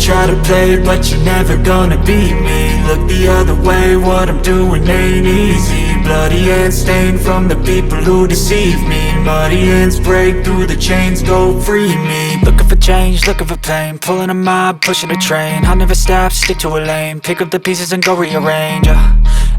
try to play, but you're never gonna beat me. Look the other way, what I'm doing ain't easy. Bloody hands stained from the people who deceive me. Muddy hands break through the chains, go free me. Looking for change, looking for pain, pulling a mob, pushing a train. I'll never stop, stick to a lane, pick up the pieces and go rearrange.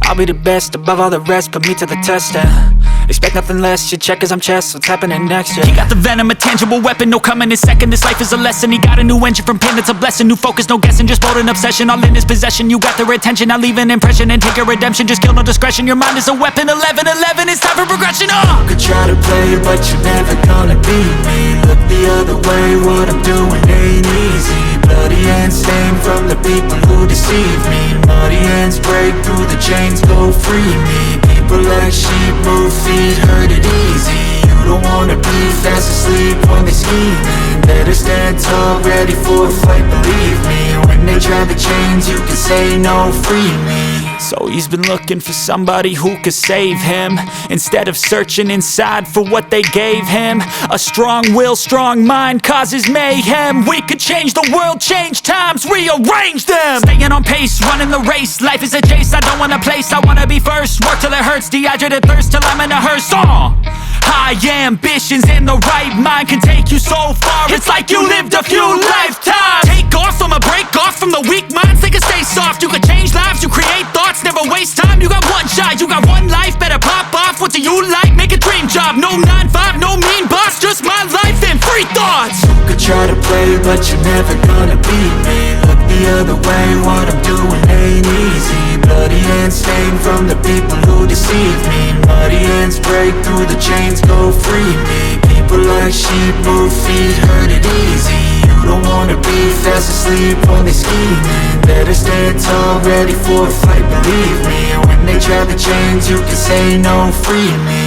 I'll be the best above all the rest, put me to the test and expect nothing less, your check as I'm chess, what's happening next, yeah. He got the venom, a tangible weapon, no coming in second. This life is a lesson, he got a new engine from pain, it's a blessing. New focus, no guessing, just bold and obsession, all in his possession. You got their attention, I'll leave an impression and take your redemption. Just kill, no discretion, your mind is a weapon. 11-11, it's time for progression, You could try to play, but you're never gonna beat me. Look the other way, what I'm doing ain't easy. Bloody hands stained from the people who deceive me. Muddy hands break through the chains, go free me. People like sheep move feet, hurt it easy. You don't wanna be fast asleep when they scheming. Better stand tall, ready for a fight, believe me. When they try the chains, you can say no, free me. So he's been looking for somebody who could save him, instead of searching inside for what they gave him. A strong will, strong mind causes mayhem. We could change the world, change times, rearrange them. Staying on pace, running the race. Life is a chase, I don't want a place, I wanna be first. Work till it hurts, dehydrated thirst till I'm in a hearse. High ambitions and the right mind can take you so far. It's like you lived a few lifetimes. Take off from a break off from the weak minds, they can stay soft. You can change lives, you create thoughts, never waste time. You got one shot, you got one life, better pop off. What do you like? Make a dream job. No 9-5, no mean boss, just my life and free thoughts. You could try to play, but you're never gonna beat me. Look the other way, what I'm doing ain't easy. Bloody hands stained from the people who deceive me. Muddy hands break through the chains, go free me. People like sheep move feet, hurt it easy. You don't wanna be fast asleep when they scheming. Better stand tall, ready for a fight, believe me. When they try the chains, you can say no, free me.